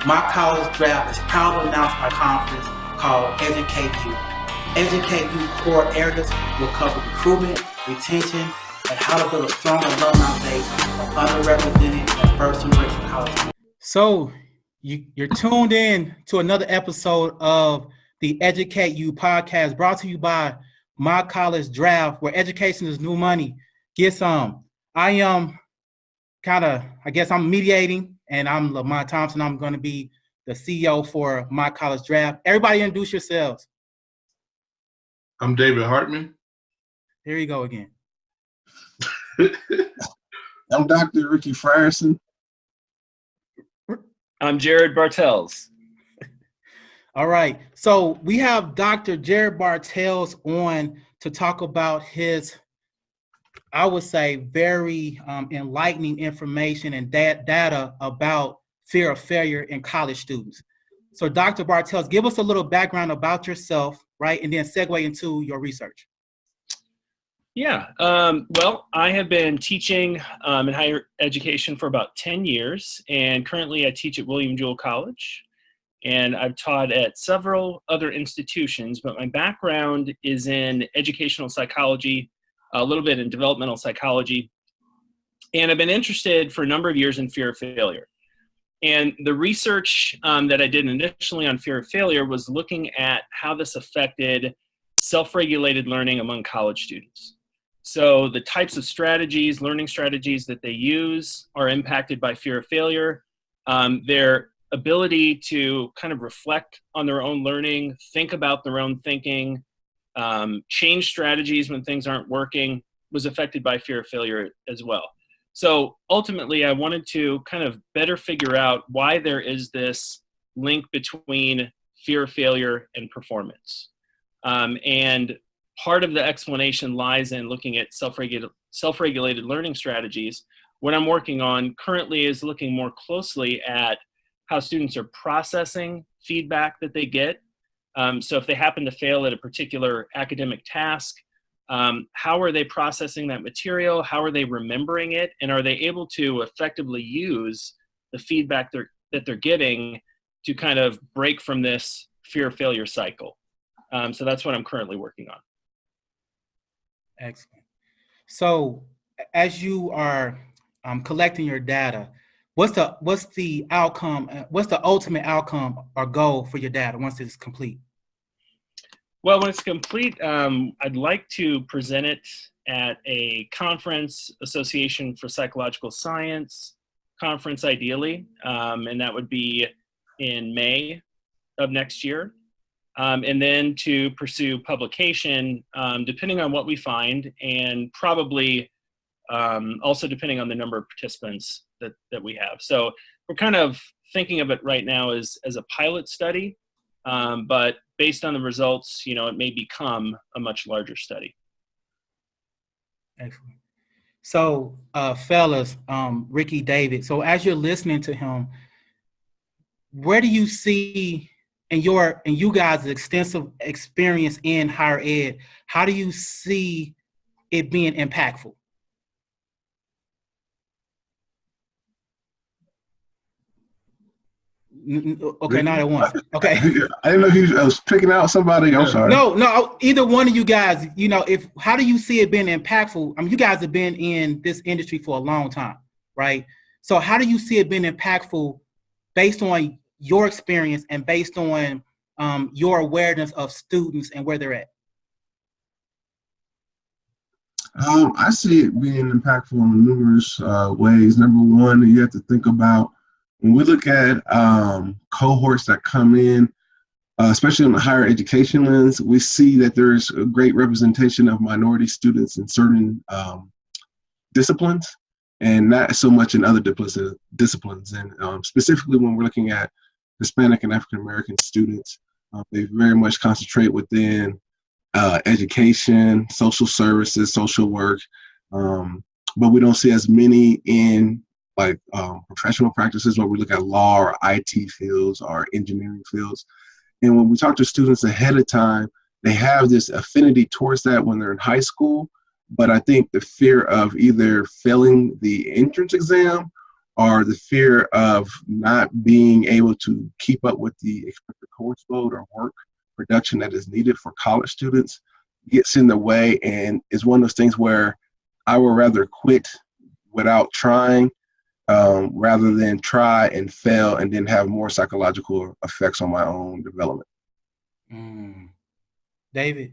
My college draft is proud to announce my conference called Educate You. Educate You core areas will cover recruitment, retention, and how to build a strong alumni base of underrepresented and first generation college. So you're tuned in to another episode of the Educate You podcast, brought to you by My College Draft, where education is new money. Get some. I am I'm mediating, and I'm Lamont Thompson. I'm going to be the CEO for My College Draft. Everybody introduce yourselves. I'm David Hartman. Here you go again. I'm Dr. Ricky Frierson. I'm Jared Bartels. All right. So we have Dr. Jared Bartels on to talk about his, I would say, very enlightening information and data about fear of failure in college students. So Dr. Bartels, give us a little background about yourself, right? And then segue into your research. Yeah. Well, I have been teaching in higher education for about 10 years, and currently I teach at William Jewell College, and I've taught at several other institutions, but my background is in educational psychology, a little bit in developmental psychology, and I've been interested for a number of years in fear of failure. And the research that I did initially on fear of failure was looking at how this affected self-regulated learning among college students. So the types of strategies, learning strategies that they use are impacted by fear of failure. Their ability to kind of reflect on their own learning, think about their own thinking, change strategies when things aren't working was affected by fear of failure as well. So ultimately, I wanted to kind of better figure out why there is this link between fear of failure and performance. And part of the explanation lies in looking at self-regulated learning strategies. What I'm working on currently is looking more closely at how students are processing feedback that they get. So if they happen to fail at a particular academic task, how are they processing that material? How are they remembering it? And are they able to effectively use the feedback that they're getting to kind of break from this fear of failure cycle? So that's what I'm currently working on. Excellent. So as you are collecting your data, what's the outcome? What's the ultimate outcome or goal for your data once it's complete? Well, when it's complete, I'd like to present it at a conference, Association for Psychological Science conference, ideally, and that would be in May of next year. And then to pursue publication, depending on what we find, and probably also depending on the number of participants that we have. So we're kind of thinking of it right now as a pilot study, but based on the results, it may become a much larger study. Excellent. So, fellas, Ricky, David, so as you're listening to him, where do you see in you guys' extensive experience in higher ed, how do you see it being impactful? Okay, not at once. Okay. I didn't know he was picking out somebody. I'm sorry. No, either one of you guys, how do you see it being impactful? I mean, you guys have been in this industry for a long time, right? So how do you see it being impactful based on your experience and based on your awareness of students and where they're at? I see it being impactful in numerous ways. Number one, you have to think about when we look at cohorts that come in, especially in the higher education lens, we see that there's a great representation of minority students in certain disciplines and not so much in other disciplines. And specifically when we're looking at Hispanic and African American students, they very much concentrate within education, social services, social work, but we don't see as many in professional practices where we look at law or IT fields or engineering fields. And when we talk to students ahead of time, they have this affinity towards that when they're in high school. But I think the fear of either failing the entrance exam or the fear of not being able to keep up with the expected course load or work production that is needed for college students gets in the way, and is one of those things where I would rather quit without trying rather than try and fail and then have more psychological effects on my own development. David?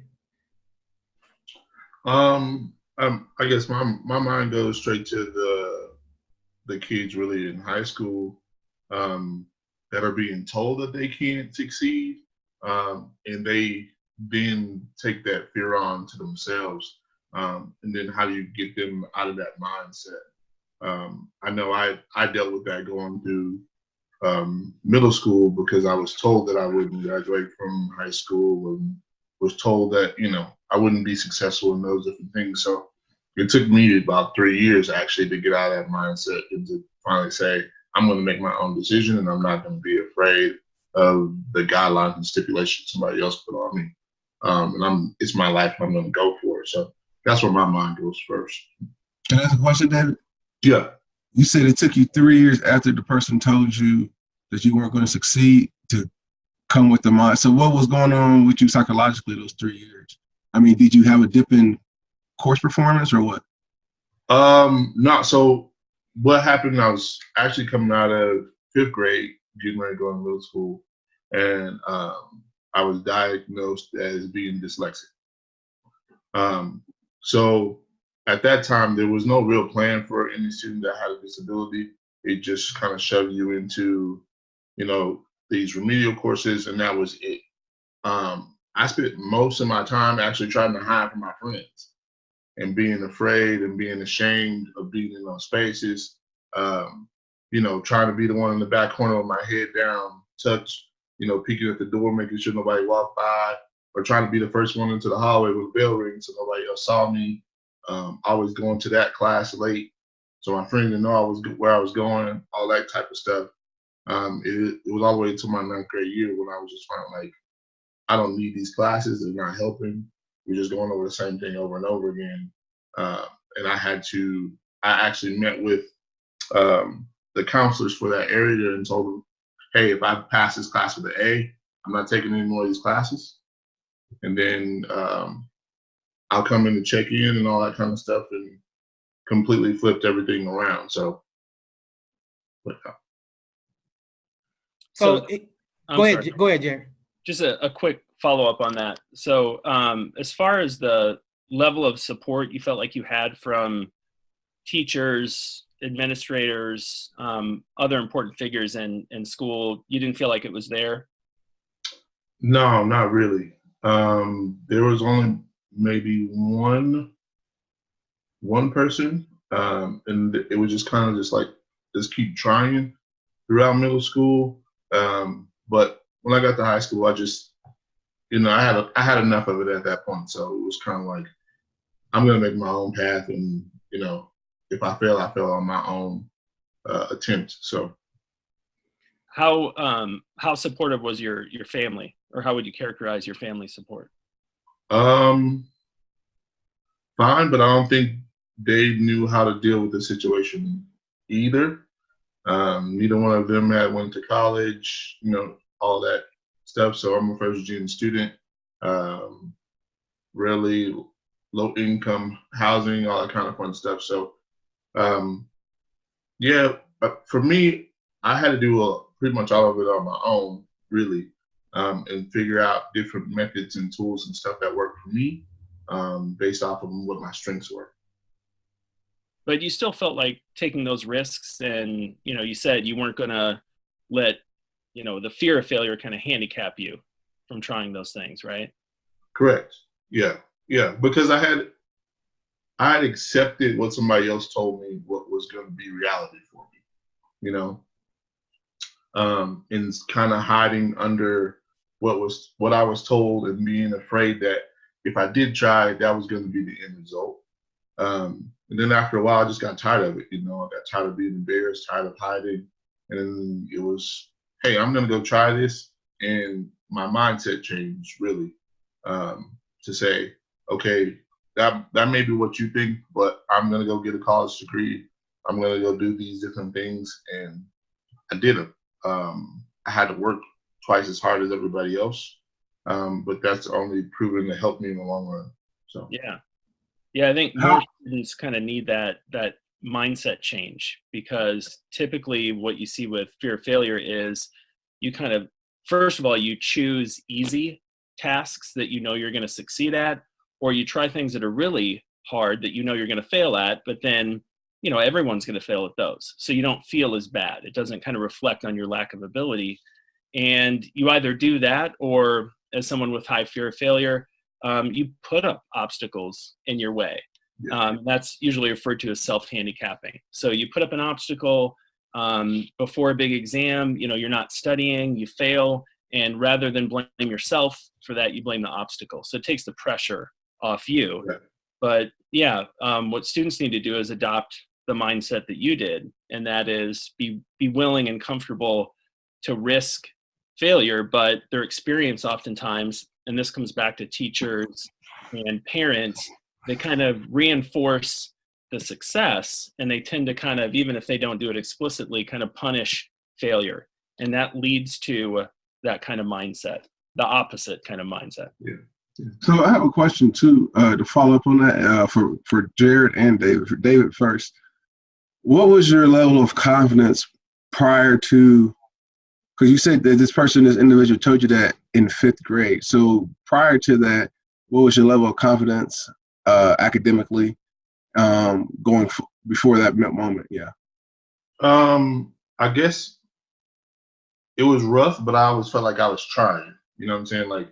I guess my mind goes straight to the kids really in high school that are being told that they can't succeed, and they then take that fear on to themselves. And then how do you get them out of that mindset? I know I dealt with that going through middle school because I was told that I wouldn't graduate from high school and was told that, I wouldn't be successful in those different things. So it took me about 3 years actually to get out of that mindset and to finally say, I'm going to make my own decision and I'm not going to be afraid of the guidelines and stipulations somebody else put on me. And it's my life and I'm going to go for it. So that's where my mind goes first. Can I ask a question, David? Yeah. You said it took you 3 years after the person told you that you weren't going to succeed to come with the mind. So what was going on with you psychologically those 3 years? I mean, did you have a dip in course performance or what? No. So what happened, I was actually coming out of 5th grade, getting ready to go to middle school, and I was diagnosed as being dyslexic. So at that time, there was no real plan for any student that had a disability. It just kind of shoved you into, these remedial courses, and that was it. I spent most of my time actually trying to hide from my friends and being afraid and being ashamed of being in those spaces. Trying to be the one in the back corner with my head down, tucked, peeking at the door, making sure nobody walked by, or trying to be the first one into the hallway with a bell ring so nobody else saw me. Always going to that class late, so my friend didn't know where I was going, all that type of stuff. It was all the way until my 9th grade year when I was just finally like, I don't need these classes. They're not helping. We're just going over the same thing over and over again. And I actually met with the counselors for that area and told them, hey, if I pass this class with an A, I'm not taking any more of these classes. And then I'll come in to check in and all that kind of stuff, and completely flipped everything around. So, Go ahead, Jerry. Just a quick follow-up on that. So as far as the level of support you felt like you had from teachers, administrators, other important figures in school, you didn't feel like it was there? No, not really. There was only maybe one person, and it was just kind of just keep trying throughout middle school. But when I got to high school, I just, I had enough of it at that point. So it was kind of like, I'm gonna make my own path, and if I fail on my own attempt. So, how supportive was your family, or how would you characterize your family support? Fine, but I don't think they knew how to deal with the situation either. Neither one of them had went to college, all that stuff. So I'm a first-gen student, really low income housing, all that kind of fun stuff. So, for me, I had to do pretty much all of it on my own, really, and figure out different methods and tools and stuff that work for me, based off of what my strengths were. But you still felt like taking those risks, and you said you weren't going to let the fear of failure kind of handicap you from trying those things, right? Correct. Yeah, because I had accepted what somebody else told me what was going to be reality for me, and kind of hiding under what I was told, and being afraid that if I did try, that was going to be the end result. And then after a while, I just got tired of it. I got tired of being embarrassed, tired of hiding. And then it was, hey, I'm going to go try this. And my mindset changed, really, to say, okay, that may be what you think, but I'm going to go get a college degree. I'm gonna go do these different things, and I did it. I had to work twice as hard as everybody else, but that's only proven to help me in the long run. So Yeah, I think How, more students kind of need that mindset change, because typically what you see with fear of failure is you kind of, first of all, you choose easy tasks that you know you're going to succeed at, or you try things that are really hard that you know you're going to fail at, but then everyone's going to fail at those, so you don't feel as bad. It doesn't kind of reflect on your lack of ability, and you either do that, or as someone with high fear of failure, you put up obstacles in your way. That's usually referred to as self-handicapping. So you put up an obstacle before a big exam, you're not studying, you fail, and rather than blame yourself for that, you blame the obstacle. So it takes the pressure off you. yeah, But yeah, what students need to do is adopt the mindset that you did, and that is be willing and comfortable to risk failure, but their experience oftentimes, and this comes back to teachers and parents, they kind of reinforce the success, and they tend to kind of, even if they don't do it explicitly, kind of punish failure. And that leads to that kind of mindset, the opposite kind of mindset. so I have a question too, to follow up on that, for Jared and David. For David first, what was your level of confidence prior to, because you said that this individual told you that in 5th grade. So prior to that, what was your level of confidence academically before that moment? Yeah. I guess it was rough, but I always felt like I was trying. You know what I'm saying? Like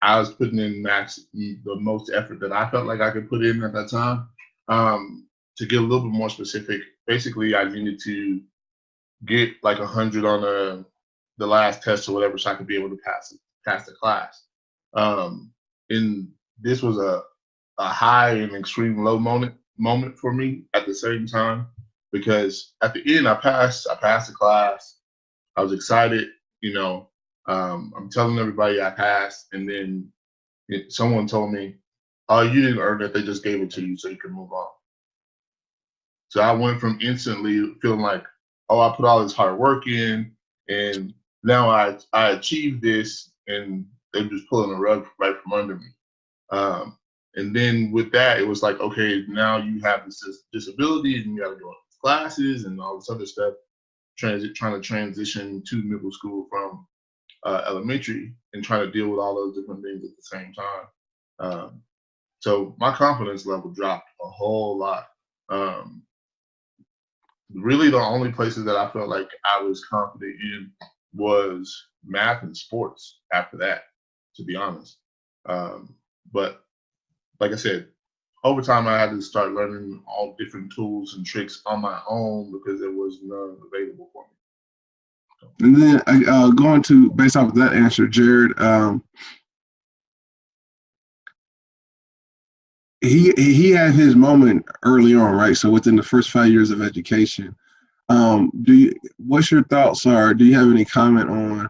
I was putting in the most effort that I felt like I could put in at that time. To get a little bit more specific, basically I needed to get like 100 on the last test or whatever, so I could be able to pass the class. And this was a high and extreme low moment for me at the same time, because at the end I passed the class. I was excited, I'm telling everybody I passed, and then someone told me, "Oh, you didn't earn it. They just gave it to you so you can move on." So I went from instantly feeling like, "Oh, I put all this hard work in, and now I achieved this, and they're just pulling the rug right from under me." And then with that, it was like, okay, now you have this disability, and you got to go to classes and all this other stuff. Trying to transition to middle school from elementary, and trying to deal with all those different things at the same time. So my confidence level dropped a whole lot. Really, the only places that I felt like I was confident in was math and sports after that, to be honest. But like I said, over time I had to start learning all different tools and tricks on my own because there was none available for me. And then going to, based off of that answer, Jared, he had his moment early on, right? So within the first 5 years of education, what's your thoughts, or do you have any comment on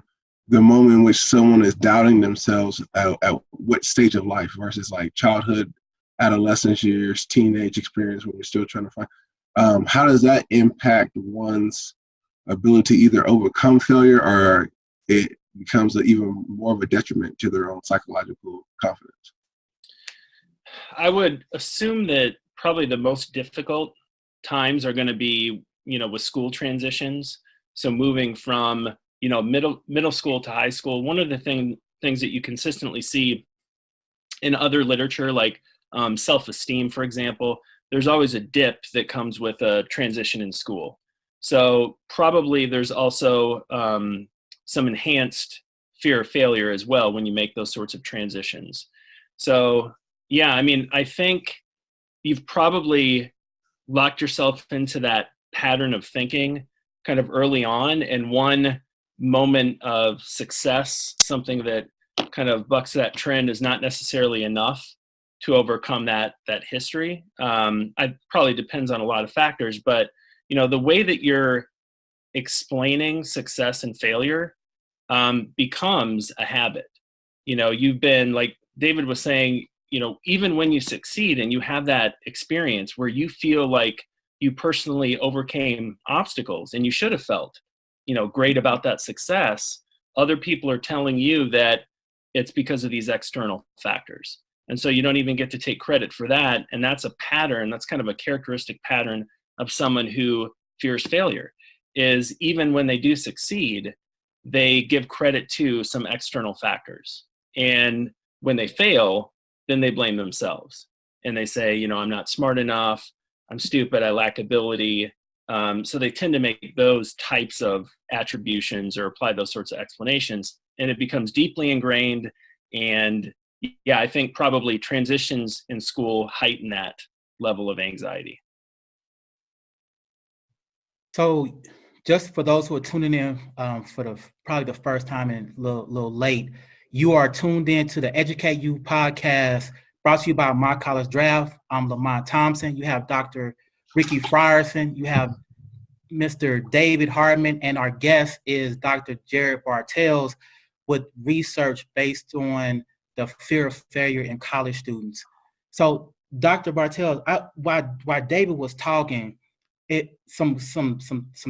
the moment in which someone is doubting themselves at what stage of life versus like childhood, adolescence years, teenage experience when you're still trying to find, how does that impact one's ability to either overcome failure, or it becomes even more of a detriment to their own psychological confidence? I would assume that probably the most difficult times are going to be, with school transitions. So moving from, middle school to high school. One of the things that you consistently see in other literature, like self-esteem, for example, there's always a dip that comes with a transition in school. So probably there's also some enhanced fear of failure as well when you make those sorts of transitions. So yeah, I think you've probably locked yourself into that pattern of thinking kind of early on, and one moment of success, something that kind of bucks that trend, is not necessarily enough to overcome that history. It probably depends on a lot of factors, but the way that you're explaining success and failure becomes a habit. You've been, like David was saying, even when you succeed and you have that experience where you feel like you personally overcame obstacles and you should have felt, great about that success, other people are telling you that it's because of these external factors. And so you don't even get to take credit for that. And that's a pattern, that's kind of a characteristic pattern of someone who fears failure, is even when they do succeed, they give credit to some external factors. And when they fail, then they blame themselves. And they say, I'm not smart enough, I'm stupid, I lack ability. So they tend to make those types of attributions or apply those sorts of explanations. And it becomes deeply ingrained. And yeah, I think probably transitions in school heighten that level of anxiety. So just for those who are tuning in for probably the first time and a little late, you are tuned in to the Educate You podcast brought to you by My College Draft. I'm Lamont Thompson. You have Dr. Ricky Frierson. You have Mr. David Hardman, and our guest is Dr. Jared Bartels with research based on the fear of failure in college students. So Dr. Bartels, while David was talking, some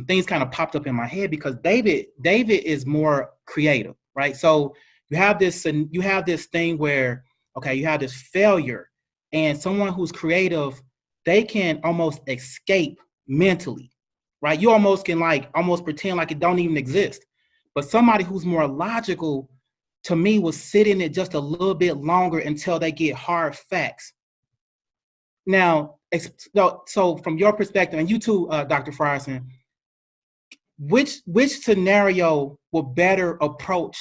things kind of popped up in my head because David is more creative, right? So you have this thing where, okay, you have this failure, and someone who's creative, they can almost escape mentally, right? You almost can almost pretend like it don't even exist. But somebody who's more logical, to me, will sit in it just a little bit longer until they get hard facts. Now, so from your perspective, and you too, Dr. Frierson, which scenario will better approach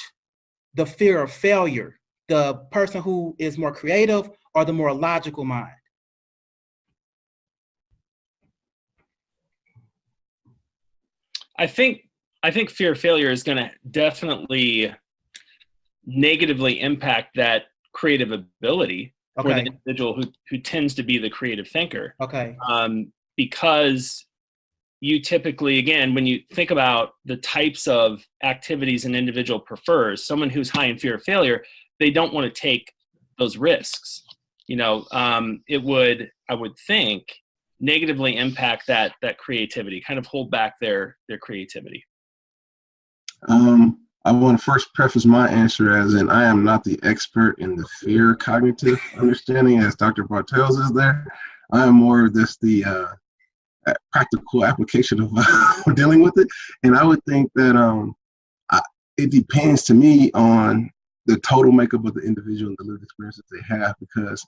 the fear of failure? The person who is more creative or the more logical mind? I think fear of failure is going to definitely negatively impact that creative ability for the individual who tends to be the creative thinker. Okay. Because you typically, again, when you think about the types of activities an individual prefers, someone who's high in fear of failure, they don't want to take those risks. It would, I would think, negatively impact that creativity, kind of hold back their creativity. I want to first preface my answer as in I am not the expert in the fear cognitive understanding as Dr. Bartels is there. I am more of the practical application of dealing with it. And I would think that it depends to me on the total makeup of the individual and the lived experiences they have, because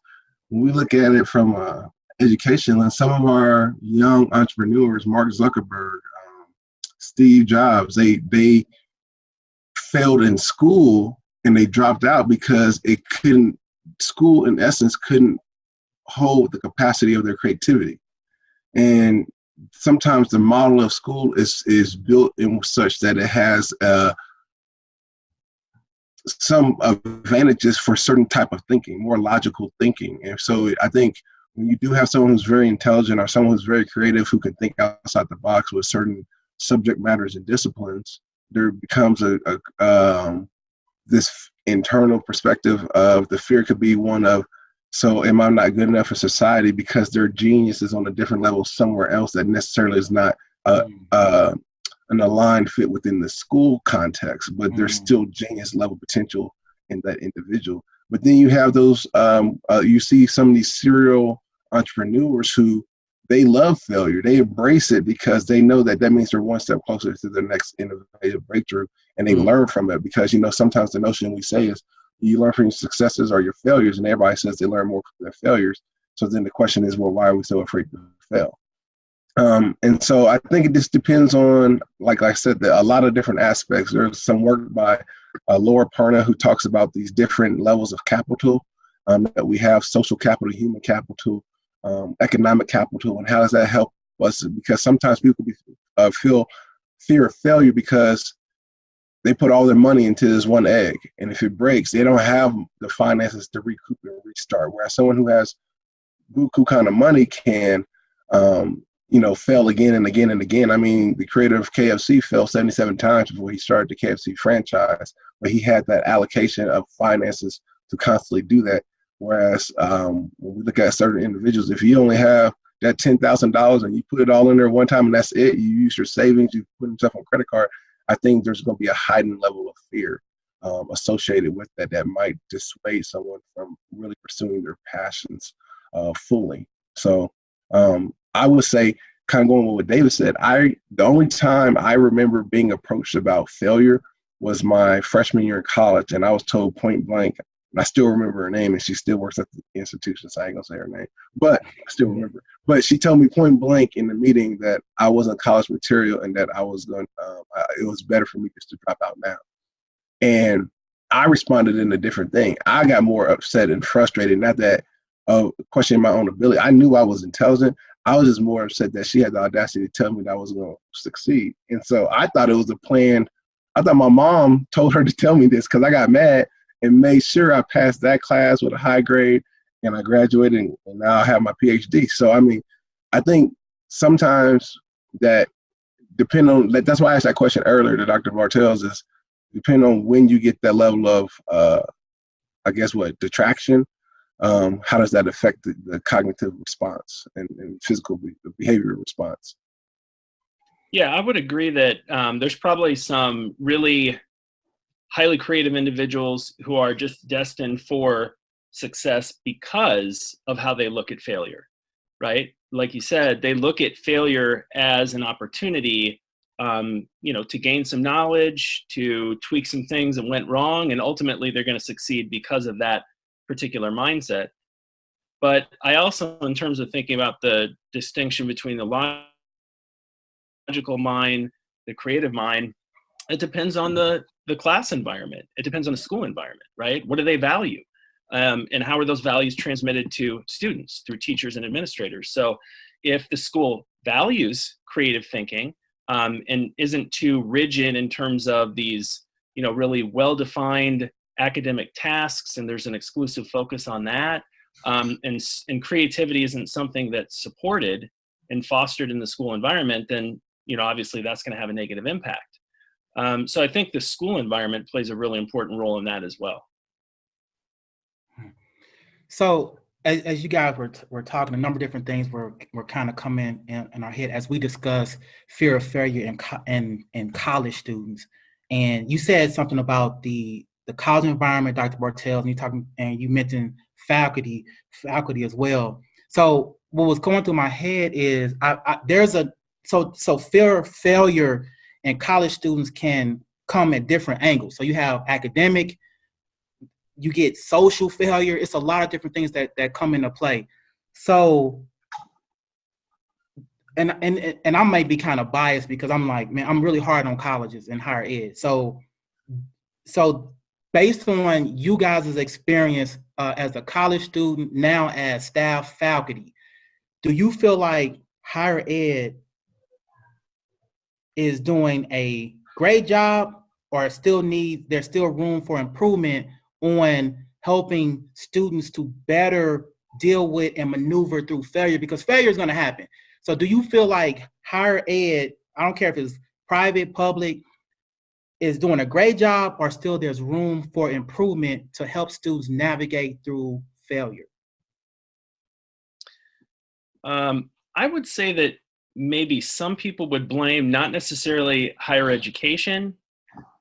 when we look at it from education, and some of our young entrepreneurs, Mark Zuckerberg, Steve Jobs, they failed in school and they dropped out because school in essence couldn't hold the capacity of their creativity. And sometimes the model of school is built in such that it has some advantages for certain type of thinking, more logical thinking. And so I think when you do have someone who's very intelligent or someone who's very creative who can think outside the box with certain subject matters and disciplines, there becomes this internal perspective of the fear could be one of, so am I not good enough for society because their genius is on a different level somewhere else that necessarily is not an aligned fit within the school context, but there's still genius level potential in that individual. But then you have those, you see some of these serial entrepreneurs who they love failure. They embrace it because they know that means they're one step closer to their next innovative breakthrough, and they learn from it. Because, sometimes the notion we say is you learn from your successes or your failures, and everybody says they learn more from their failures. So then the question is, well, why are we so afraid to fail? And so I think it just depends on, like I said, a lot of different aspects. There's some work by Laura Parna who talks about these different levels of capital that we have: social capital, human capital, economic capital, and how does that help us? Because sometimes people feel fear of failure because they put all their money into this one egg, and if it breaks, they don't have the finances to recoup and restart. Whereas someone who has buku kind of money can fail again and again and again. I mean, the creator of KFC failed 77 times before he started the KFC franchise, but he had that allocation of finances to constantly do that. Whereas when we look at certain individuals, if you only have that $10,000 and you put it all in there one time and that's it. You use your savings, you put yourself on credit card. I think there's going to be a heightened level of fear associated with that that might dissuade someone from really pursuing their passions fully. So I would say, kind of going with what David said, the only time I remember being approached about failure was my freshman year in college, and I was told point blank, and I still remember her name, and she still works at the institution, so I ain't gonna say her name, but I still remember. But she told me point blank in the meeting that I wasn't college material and that I was going, it was better for me just to drop out now. And I responded in a different thing. I got more upset and frustrated, not that questioning my own ability. I knew I was intelligent. I was just more upset that she had the audacity to tell me that I was going to succeed. And so I thought it was a plan. I thought my mom told her to tell me this because I got mad and made sure I passed that class with a high grade and I graduated and now I have my PhD. So, I mean, I think sometimes that that's why I asked that question earlier to Dr. Bartels is depending on when you get that level of, detraction, how does that affect the cognitive response and physical behavior response? Yeah, I would agree that there's probably some really highly creative individuals who are just destined for success because of how they look at failure, right? Like you said, they look at failure as an opportunity, to gain some knowledge, to tweak some things that went wrong, and ultimately they're going to succeed because of that particular mindset. But I also, in terms of thinking about the distinction between the logical mind, the creative mind, it depends on the class environment. It depends on the school environment, right? What do they value? And how are those values transmitted to students through teachers and administrators? So if the school values creative thinking and isn't too rigid in terms of these, really well-defined academic tasks, and there's an exclusive focus on that, and creativity isn't something that's supported and fostered in the school environment, then obviously that's going to have a negative impact. So I think the school environment plays a really important role in that as well. So as you guys were talking, a number of different things were kind of coming in our head as we discuss fear of failure in college students. And you said something about the college environment, Dr. Bartels, and you mentioned faculty as well. So what was going through my head is so fear of failure in college students can come at different angles. So you have academic, you get social failure. It's a lot of different things that come into play. So, and I might be kind of biased because I'm like, man, I'm really hard on colleges and higher ed. So based on you guys' experience as a college student, now as staff faculty, do you feel like higher ed is doing a great job, or there's still room for improvement on helping students to better deal with and maneuver through failure? Because failure is going to happen. So do you feel like higher ed, I don't care if it's private, public, is doing a great job, or still there's room for improvement to help students navigate through failure? I would say that maybe some people would blame not necessarily higher education.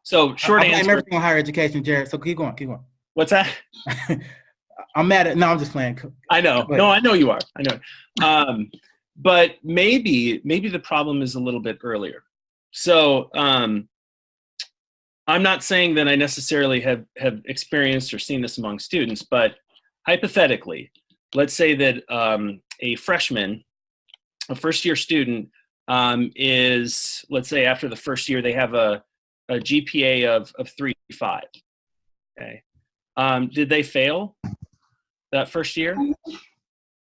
So short answer. I blame everything on higher education, Jared. So keep going. What's that? I'm mad at. No, I'm just playing. I know. No, I know you are. I know. But maybe the problem is a little bit earlier. So I'm not saying that I necessarily have experienced or seen this among students, but hypothetically, let's say that a freshman, a first-year student, is, let's say after the first year, they have a GPA of 3.5. Okay. Did they fail that first year?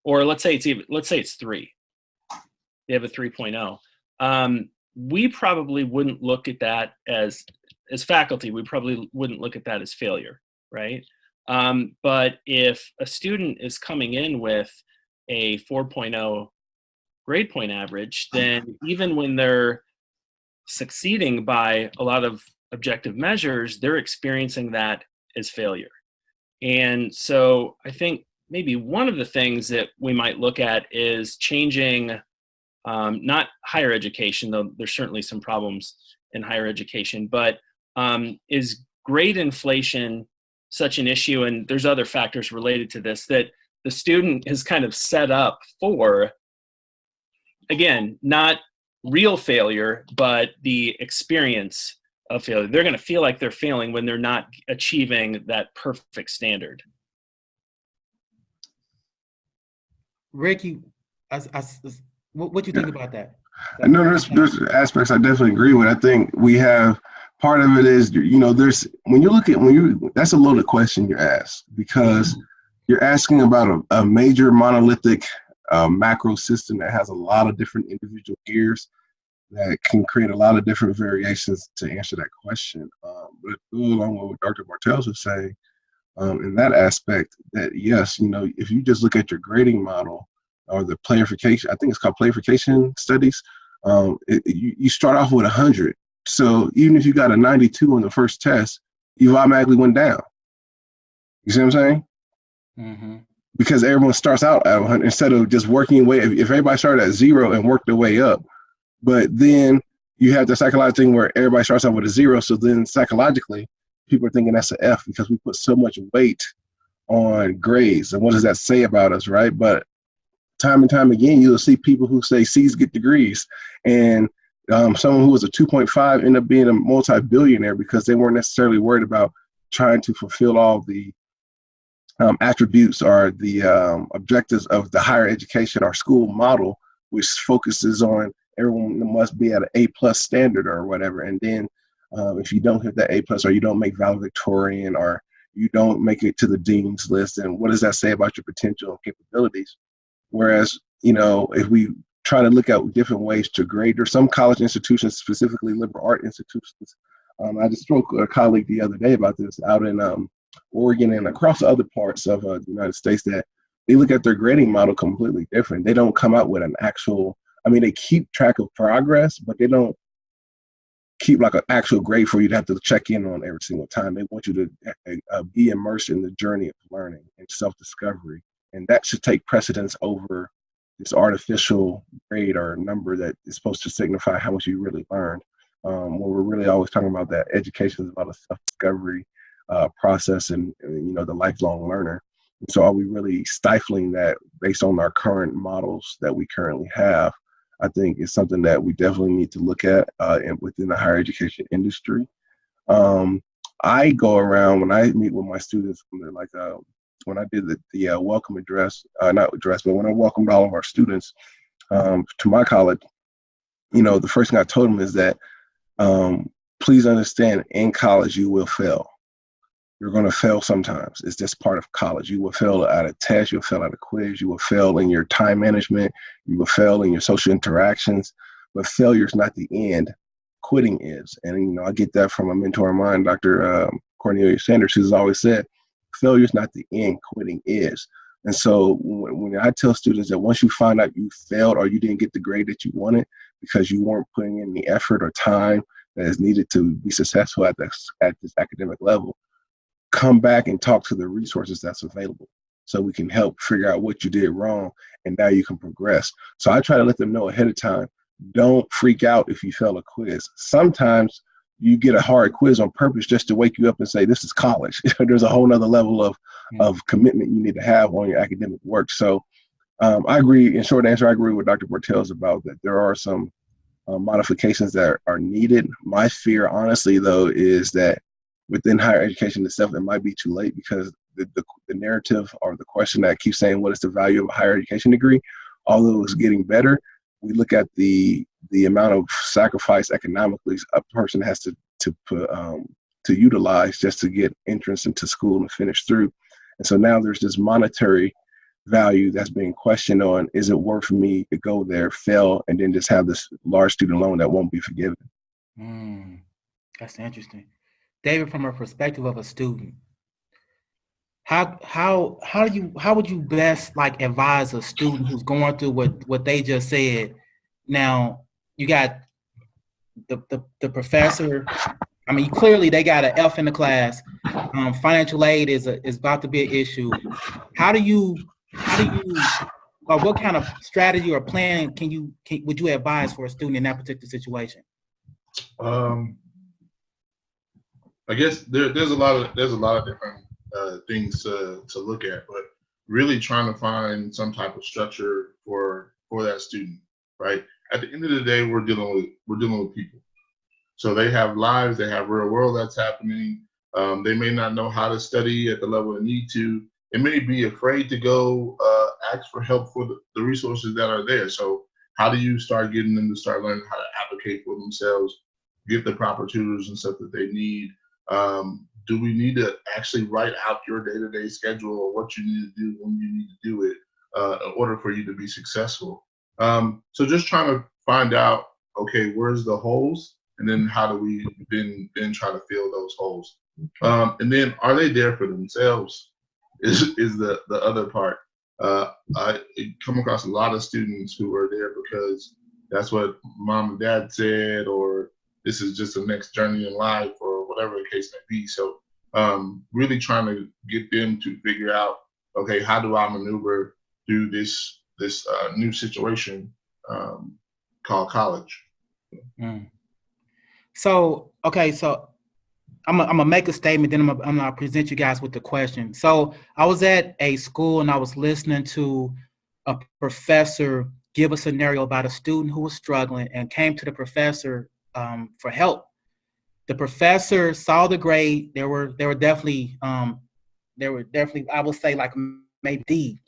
Or let's say it's 3. They have a 3.0. We probably wouldn't look at that as faculty, we probably wouldn't look at that as failure, right? But if a student is coming in with a 4.0 grade point average, then even when they're succeeding by a lot of objective measures, they're experiencing that as failure. And so I think maybe one of the things that we might look at is changing, not higher education, though there's certainly some problems in higher education, but is grade inflation such an issue? And there's other factors related to this that the student is kind of set up for, again, not real failure, but the experience of failure. They're going to feel like they're failing when they're not achieving that perfect standard. Ricky, what do you think about that? No, there's aspects I definitely agree with. I think we have part of it is, there's that's a loaded question you ask, because you're asking about a major monolithic macro system that has a lot of different individual gears that can create a lot of different variations to answer that question. But along with what Dr. Bartels was saying, in that aspect, that yes, if you just look at your grading model or the playification, I think it's called playification studies, you start off with 100. So even if you got a 92 on the first test, you automatically went down. You see what I'm saying? Mm-hmm. Because everyone starts out at 100 instead of just working your way. If everybody started at 0 and worked their way up, but then you have the psychological thing where everybody starts out with a 0. So then psychologically, people are thinking that's an F because we put so much weight on grades. And what does that say about us, right? But time and time again, you'll see people who say C's get degrees, and someone who was a 2.5 ended up being a multi-billionaire because they weren't necessarily worried about trying to fulfill all the attributes or the objectives of the higher education or school model, which focuses on everyone must be at an A+ standard or whatever. And then if you don't hit that A+, or you don't make valedictorian, or you don't make it to the dean's list, and what does that say about your potential and capabilities? Whereas, if we try to look at different ways to grade, or some college institutions, specifically liberal art institutions. I just spoke to a colleague the other day about this out in Oregon and across other parts of the United States, that they look at their grading model completely different. They don't come out with an actual, they keep track of progress, but they don't keep like an actual grade for you to have to check in on every single time. They want you to be immersed in the journey of learning and self-discovery. And that should take precedence over this artificial grade or number that is supposed to signify how much you really learned. When we're really always talking about that education is about a self-discovery process and the lifelong learner. And so are we really stifling that based on our current models that we currently have? I think it's something that we definitely need to look at within the higher education industry. I go around when I meet with my students, when I did the welcome address, not address, but when I welcomed all of our students to my college, the first thing I told them is that please understand, in college you will fail. You're going to fail sometimes. It's just part of college. You will fail at a test. You'll fail at a quiz. You will fail in your time management. You will fail in your social interactions. But failure is not the end. Quitting is. And, I get that from a mentor of mine, Dr. Cornelia Sanders, who's always said, failure is not the end. Quitting is. And so when I tell students that once you find out you failed or you didn't get the grade that you wanted because you weren't putting in the effort or time that is needed to be successful at this academic level, come back and talk to the resources that's available so we can help figure out what you did wrong, and now you can progress. So I try to let them know ahead of time, don't freak out if you fail a quiz. Sometimes you get a hard quiz on purpose just to wake you up and say, this is college. There's a whole nother level of commitment you need to have on your academic work. So I agree, in short answer, I agree with Dr. Bartels about that. There are some modifications that are needed. My fear, honestly, though, is that within higher education itself, it might be too late, because the narrative or the question that keeps saying, what is the value of a higher education degree? Although it's getting better, we look at the amount of sacrifice economically a person has to utilize just to get entrance into school and finish through. And so now there's this monetary value that's being questioned on, is it worth me to go there, fail, and then just have this large student loan that won't be forgiven? That's interesting. David, from a perspective of a student, how would you best advise a student who's going through what they just said? Now you got the professor. Clearly they got an F in the class, financial aid is about to be an issue. How do you, or what kind of strategy or plan would you advise for a student in that particular situation? I guess there's a lot of different things to look at, but really trying to find some type of structure for that student, right? At the end of the day, we're dealing with people, so they have lives, they have real world that's happening. They may not know how to study at the level they need to. They may be afraid to go ask for help for the resources that are there. So how do you start getting them to start learning how to advocate for themselves, get the proper tutors and stuff that they need? Do we need to actually write out your day-to-day schedule or what you need to do when you need to do it in order for you to be successful? So just trying to find out, okay, where's the holes? And then how do we then try to fill those holes? And then are they there for themselves is the other part. I come across a lot of students who are there because that's what mom and dad said, or this is just the next journey in life, or whatever the case may be. So really trying to get them to figure out, okay, how do I maneuver through this new situation called college? So, okay, so I'm gonna make a statement, then I'm gonna present you guys with the question. So I was at a school and I was listening to a professor give a scenario about a student who was struggling and came to the professor for help. The professor saw the grade. They were definitely I would say like maybe D.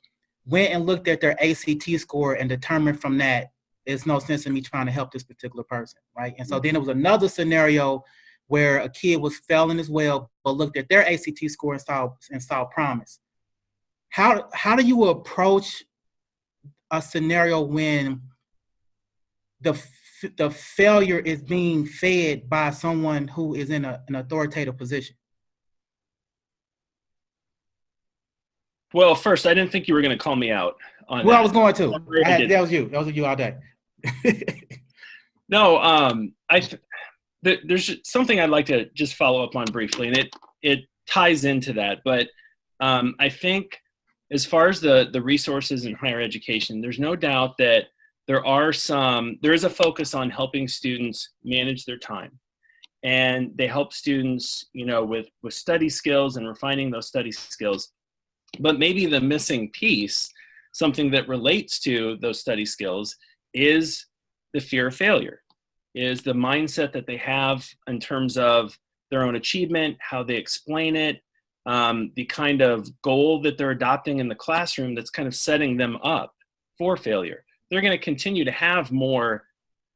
Went and looked at their ACT score and determined from that there's no sense in me trying to help this particular person, right? And so then there was another scenario where a kid was failing as well, but looked at their ACT score and saw promise. How do you approach a scenario when the failure is being fed by someone who is in an authoritative position? Well, first, I didn't think you were going to call me out on Well, that. I was going to. That was you. That was you all day. No, there's something I'd like to just follow up on briefly, and it ties into that. But I think as far as the resources in higher education, there's no doubt that there is a focus on helping students manage their time. And they help students, with study skills and refining those study skills. But maybe the missing piece, something that relates to those study skills, is the fear of failure, is the mindset that they have in terms of their own achievement, how they explain it, the kind of goal that they're adopting in the classroom that's kind of setting them up for failure. They're going to continue to have more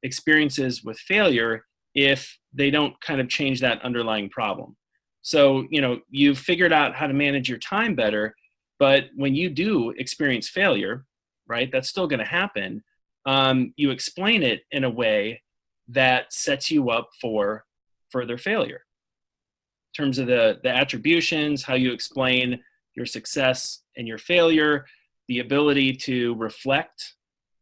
experiences with failure if they don't kind of change that underlying problem. So, you've figured out how to manage your time better, but when you do experience failure, right, that's still going to happen. You explain it in a way that sets you up for further failure. In terms of the attributions, how you explain your success and your failure, the ability to reflect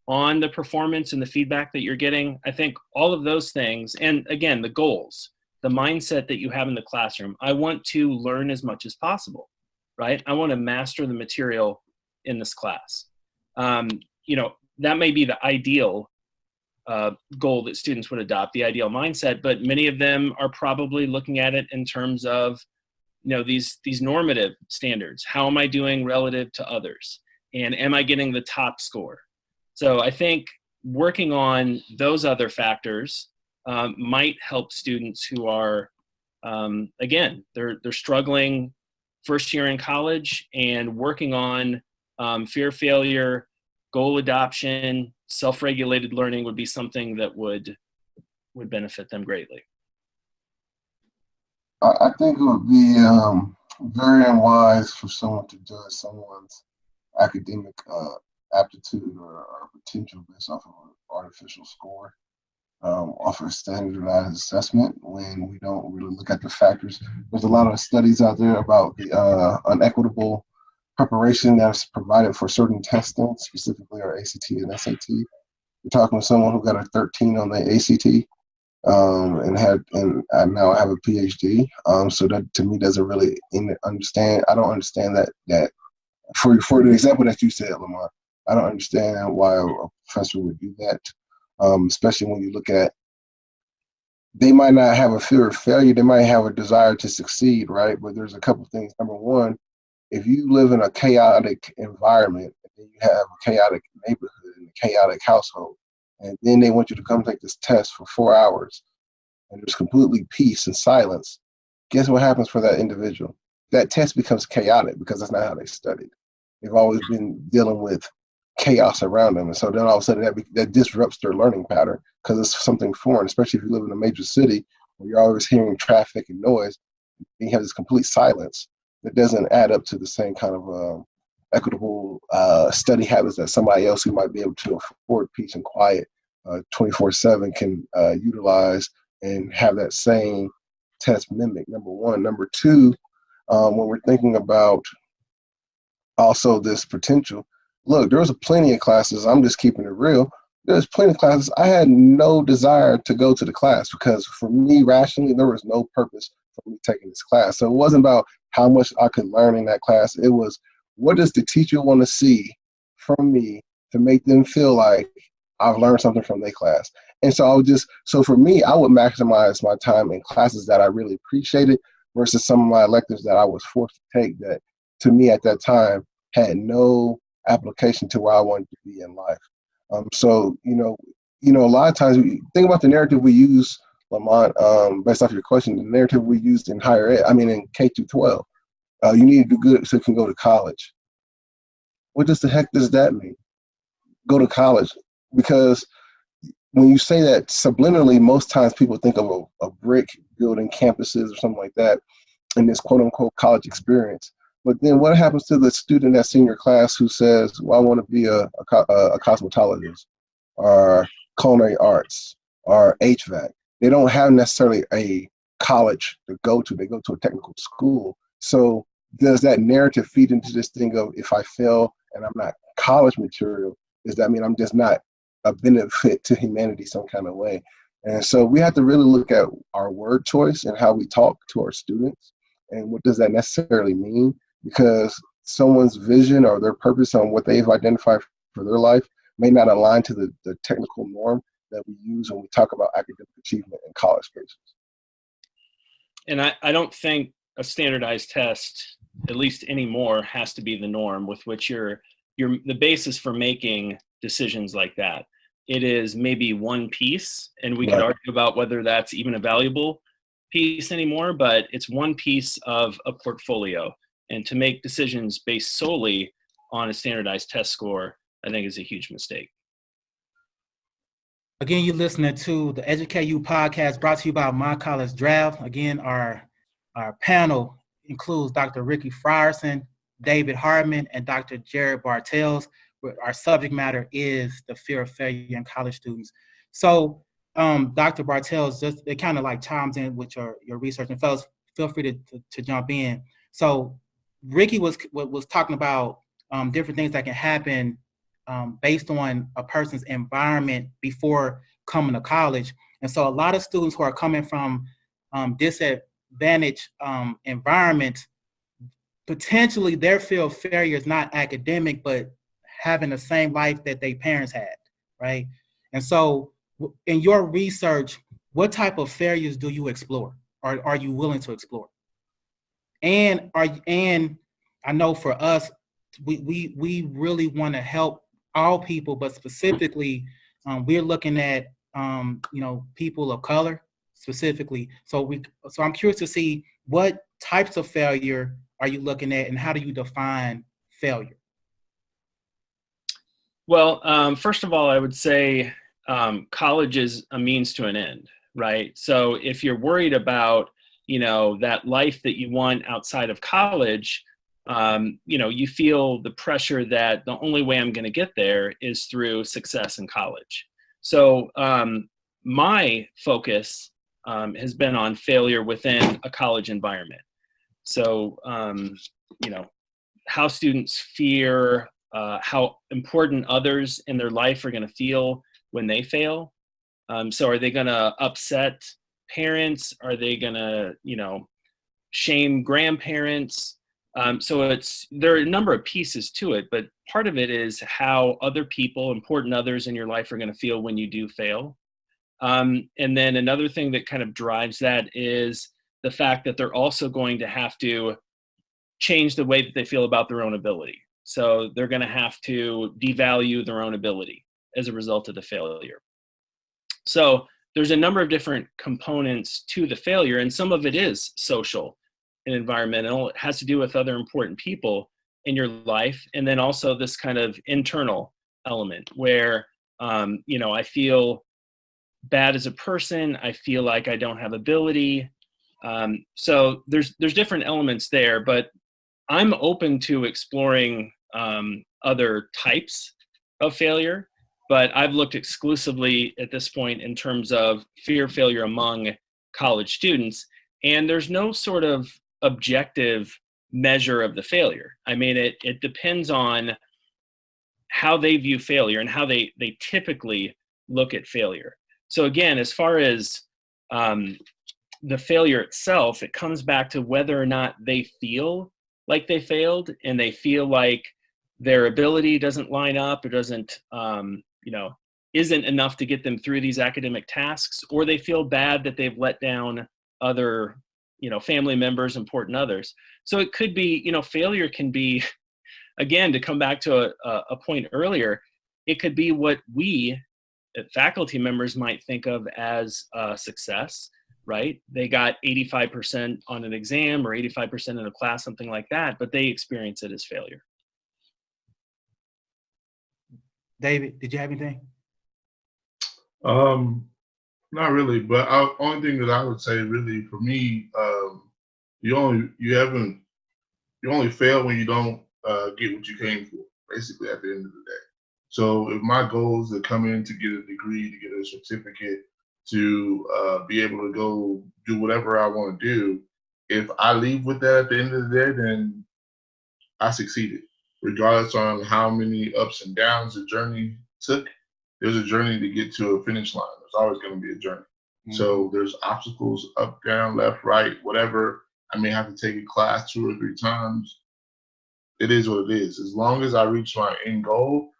on the performance and the feedback that you're getting. I think all of those things, and again, the goals, the mindset that you have in the classroom. I want to learn as much as possible, right? I want to master the material in this class. That may be the ideal goal that students would adopt, the ideal mindset, but many of them are probably looking at it in terms of, these normative standards. How am I doing relative to others? And am I getting the top score? So I think working on those other factors might help students who are, again, they're struggling first year in college, and working on fear of failure, goal adoption, self-regulated learning would be something that would benefit them greatly. I think it would be very unwise for someone to judge someone's academic aptitude or potential based off of an artificial score, off of a standardized assessment, when we don't really look at the factors. There's a lot of studies out there about the unequitable preparation that's provided for certain testing, specifically our ACT and SAT. We're talking to someone who got a 13 on the ACT and I now have a PhD. So that to me doesn't really understand. I don't understand that for the example that you said, Lamont, I don't understand why a professor would do that. Especially when you look at, they might not have a fear of failure, they might have a desire to succeed, right? But there's a couple things. Number one, if you live in a chaotic environment, and then you have a chaotic neighborhood and a chaotic household, and then they want you to come take this test for 4 hours, and there's completely peace and silence, guess what happens for that individual? That test becomes chaotic because that's not how they studied. They've always been dealing with chaos around them. And so then all of a sudden that disrupts their learning pattern because it's something foreign, especially if you live in a major city where you're always hearing traffic and noise, and you have this complete silence that doesn't add up to the same kind of equitable study habits that somebody else who might be able to afford peace and quiet 24/7 can utilize and have that same test mimic, number one. Number two, when we're thinking about also this potential, look, there was plenty of classes, I'm just keeping it real, there's plenty of classes I had no desire to go to the class because for me, rationally, there was no purpose for me taking this class. So it wasn't about how much I could learn in that class. It was, what does the teacher want to see from me to make them feel like I've learned something from their class? And so so for me, I would maximize my time in classes that I really appreciated versus some of my electives that I was forced to take that to me at that time had no application to where I wanted to be in life. So, a lot of times think about the narrative we use, Lamont, based off your question, the narrative we used in higher ed, in K through 12. You need to do good so you can go to college. What the heck does that mean? Go to college. Because when you say that subliminally, most times people think of a brick building campuses or something like that in this quote unquote college experience. But then what happens to the student that's in your class who says, well, I want to be a cosmetologist or culinary arts or HVAC? They don't have necessarily a college to go to. They go to a technical school. So does that narrative feed into this thing of, if I fail and I'm not college material, does that mean I'm just not a benefit to humanity some kind of way? And so we have to really look at our word choice and how we talk to our students and what does that necessarily mean, because someone's vision or their purpose on what they've identified for their life may not align to the technical norm that we use when we talk about academic achievement in college spaces. And I don't think a standardized test, at least anymore, has to be the norm with which you're the basis for making decisions like that. It is maybe one piece, and we could argue about whether that's even a valuable piece anymore, but it's one piece of a portfolio. And to make decisions based solely on a standardized test score, I think is a huge mistake. Again, you're listening to the Educate You podcast brought to you by My College Draft. Again, our panel includes Dr. Ricky Frierson, David Hardman, and Dr. Jared Bartels. Our subject matter is the fear of failure in college students. So Dr. Bartels, it kind of like chimes in with your research, and fellas, feel free to jump in. So Ricky was talking about different things that can happen based on a person's environment before coming to college. And so a lot of students who are coming from disadvantaged environments, potentially their fear of failure is not academic, but having the same life that their parents had, right? And so in your research, what type of failures do you explore, or are you willing to explore? And I know for us, we really want to help all people, but specifically, we're looking at people of color specifically. So I'm curious to see what types of failure are you looking at, and how do you define failure? Well, first of all, I would say college is a means to an end, right? So if you're worried about, that life that you want outside of college, you feel the pressure that the only way I'm going to get there is through success in college. So my focus has been on failure within a college environment. So, how students fear, how important others in their life are going to feel when they fail, So are they going to upset parents? Are they going to, shame grandparents? So there are a number of pieces to it, but part of it is how other people, important others in your life, are going to feel when you do fail. And then another thing that kind of drives that is the fact that they're also going to have to change the way that they feel about their own ability. So they're going to have to devalue their own ability as a result of the failure. So there's a number of different components to the failure, and some of it is social and environmental. It has to do with other important people in your life, and then also this kind of internal element where, I feel bad as a person. I feel like I don't have ability. So there's different elements there, but I'm open to exploring other types of failure, but I've looked exclusively at this point in terms of fear of failure among college students, and there's no sort of objective measure of the failure. I mean, it depends on how they view failure and how they typically look at failure. So again, as far as the failure itself, it comes back to whether or not they feel like they failed and they feel like their ability doesn't line up or doesn't, isn't enough to get them through these academic tasks, or they feel bad that they've let down other, family members, important others. So it could be, failure can be, again, to come back to a point earlier, it could be what we faculty members might think of as success, right? They got 85% on an exam or 85% in a class, something like that, but they experience it as failure. David, did you have anything? Not really, but only thing that I would say, really, for me, you only fail when you don't get what you came for, basically, at the end of the day. So if my goal is to come in to get a degree, to get a certificate, to be able to go do whatever I want to do, if I leave with that at the end of the day, then I succeeded. Regardless on how many ups and downs the journey took, there's a journey to get to a finish line. There's always going to be a journey. Mm-hmm. So there's obstacles up, down, left, right, whatever. I may have to take a class 2 or 3 times. It is what it is. As long as I reach my end goal,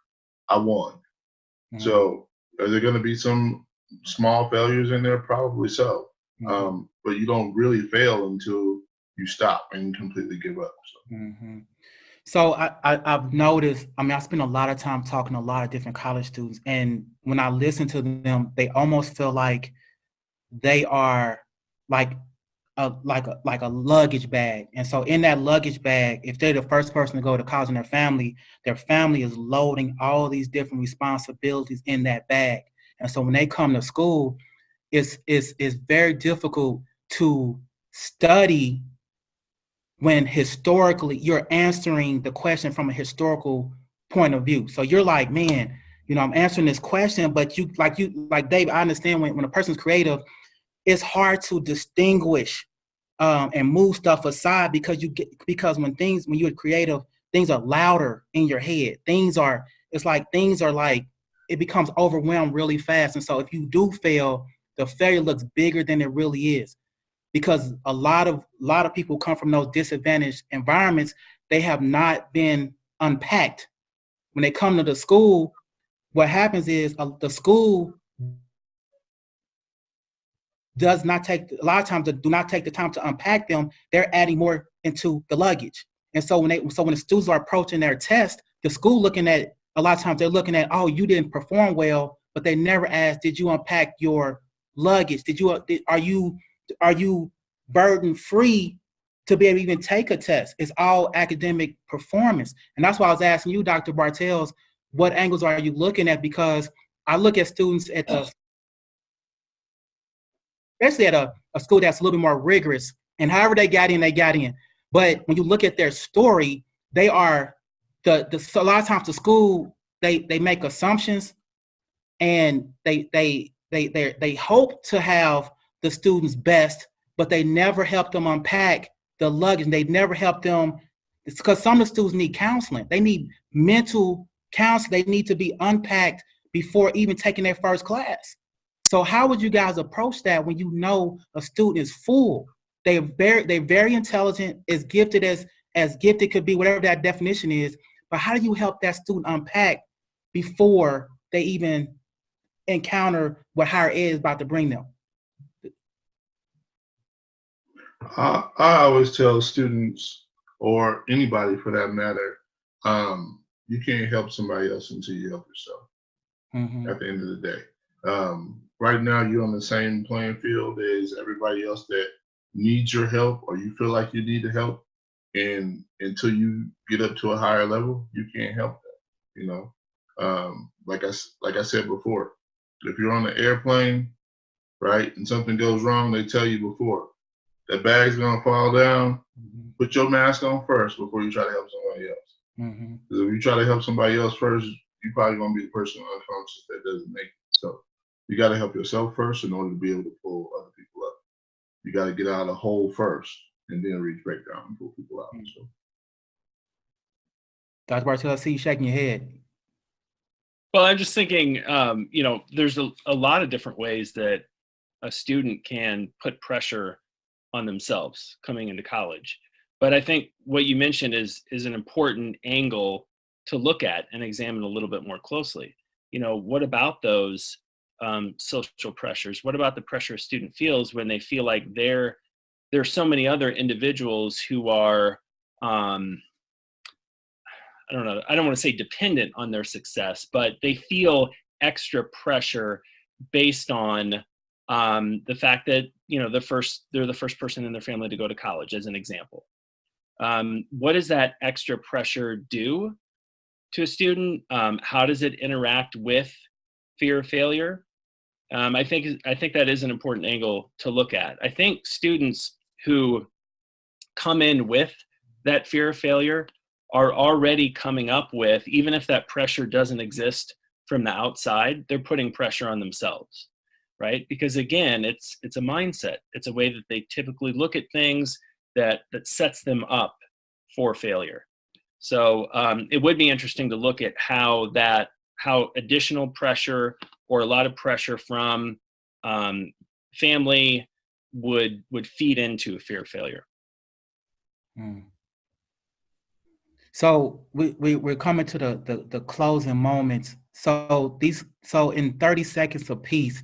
I won. Mm-hmm. So are there going to be some small failures in there? Probably so. Mm-hmm. But you don't really fail until you stop and completely give up. So. Mm-hmm. So I've noticed, I spend a lot of time talking to a lot of different college students, and when I listen to them, they almost feel like they are like a luggage bag. And so in that luggage bag, if they're the first person to go to college in their family is loading all these different responsibilities in that bag. And so when they come to school, it's very difficult to study when historically you're answering the question from a historical point of view. So you're like, man, I'm answering this question, but you like Dave, I understand when a person's creative, it's hard to distinguish and move stuff aside because when you're creative, things are louder in your head. It becomes overwhelmed really fast. And so if you do fail, the failure looks bigger than it really is. Because a lot of people come from those disadvantaged environments, they have not been unpacked. When they come to the school, what happens is the school does not take the time to unpack them. They're adding more into the luggage. And so when the students are approaching their test, the school a lot of times they're looking at, oh, you didn't perform well, but they never ask, did you unpack your luggage? Are you burden free to be able to even take a test? It's all academic performance. And that's why I was asking you, Dr. Bartels, what angles are you looking at? Because I look at students especially at a school that's a little bit more rigorous, and however they got in. But when you look at their story, they are a lot of times the school, they make assumptions, and they hope to have the students' best, but they never help them unpack the luggage. They never help them. It's because some of the students need counseling. They need mental counseling. They need to be unpacked before even taking their first class. So how would you guys approach that when you know a student is full? They're very intelligent, as gifted could be, whatever that definition is. But how do you help that student unpack before they even encounter what higher ed is about to bring them? I always tell students, or anybody for that matter, you can't help somebody else until you help yourself. Mm-hmm. At the end of the day, right now you're on the same playing field as everybody else that needs your help, or you feel like you need the help. And until you get up to a higher level, you can't help that. You know, like I said before, if you're on an airplane, right, and something goes wrong, they tell you before that bag's gonna fall down. Mm-hmm. Put your mask on first before you try to help somebody else. Mm-hmm. Because if you try to help somebody else first, you're probably gonna be the person unconscious that doesn't make it. So you got to help yourself first in order to be able to pull other people up. You got to get out of the hole first, and then reach back down and pull people out. So. Dr. Bartell, I see you shaking your head. Well, I'm just thinking, you know, there's a lot of different ways that a student can put pressure on themselves coming into college. But I think what you mentioned is an important angle to look at and examine a little bit more closely. You know, what about those social pressures? What about the pressure a student feels when they feel like there's so many other individuals who are, I don't know, I don't want to say dependent on their success, but they feel extra pressure based on the fact that, you know, they're the first person in their family to go to college, as an example. What does that extra pressure do to a student? How does it interact with fear of failure? I think that is an important angle to look at. I think students who come in with that fear of failure are already coming up with, even if that pressure doesn't exist from the outside, they're putting pressure on themselves, right? Because again, it's a mindset. It's a way that they typically look at things that sets them up for failure. So it would be interesting to look at how additional pressure or a lot of pressure from family would feed into a fear of failure. So we're coming to the closing moments. So in 30 seconds apiece,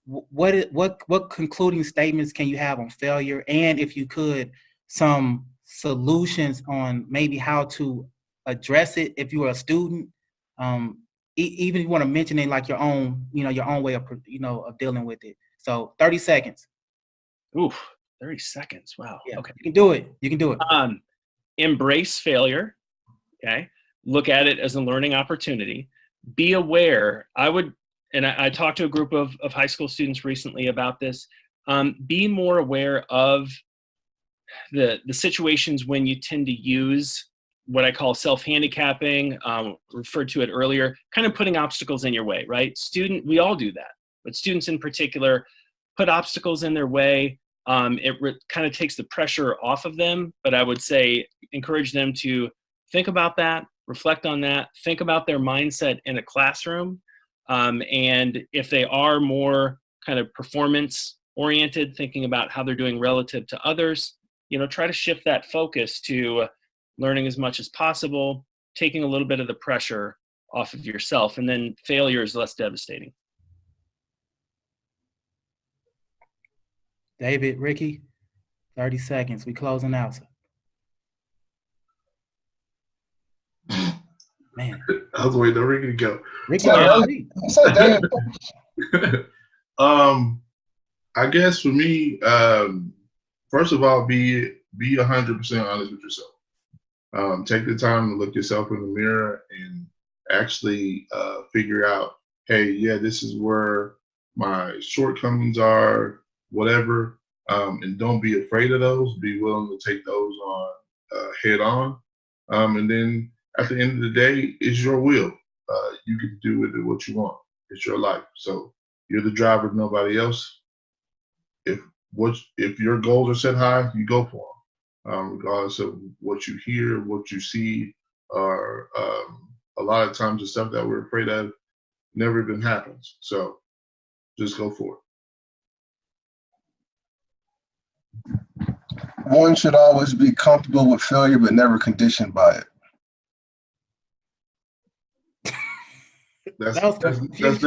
what concluding statements can you have on failure, and if you could, some solutions on maybe how to address it if you are a student, even if you want to mention it like your own way of of dealing with it. So 30 seconds. Oof, 30 seconds. Wow. Yeah, okay. You can do it. You can do it. Embrace failure. Okay. Look at it as a learning opportunity. Be aware. I talked to a group of high school students recently about this. Be more aware of the situations when you tend to use what I call self-handicapping, referred to it earlier, kind of putting obstacles in your way, right? We all do that, but students in particular put obstacles in their way. It kind of takes the pressure off of them, but I would say encourage them to think about that, reflect on that, think about their mindset in a classroom. And if they are more kind of performance oriented, thinking about how they're doing relative to others, try to shift that focus to learning as much as possible, taking a little bit of the pressure off of yourself, and then failure is less devastating. David, Ricky, 30 seconds. We closing out. Man. I was waiting on Ricky to go. Ricky, I guess for me, first of all, be 100% honest with yourself. Take the time to look yourself in the mirror and actually figure out, hey, yeah, this is where my shortcomings are, whatever. And don't be afraid of those. Be willing to take those on head on. And then at the end of the day, it's your will. You can do with it what you want. It's your life. So you're the driver, nobody else. If your goals are set high, you go for them. Regardless of what you hear, what you see, or a lot of times the stuff that we're afraid of never even happens. So just go for it. One should always be comfortable with failure, but never conditioned by it. That's That was that's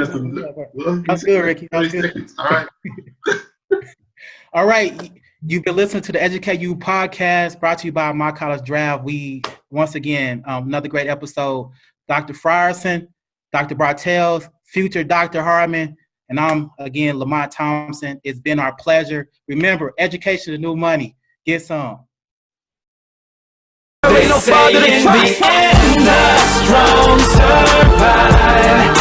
That's good, Ricky. That's good. seconds. All right. All right. You've been listening to the Educate You podcast brought to you by My College Draft. We, once again, another great episode. Dr. Frierson, Dr. Bartels, future Dr. Harmon, and I'm, again, Lamont Thompson. It's been our pleasure. Remember, education is new money. Get some. They say in the end, the strong survive.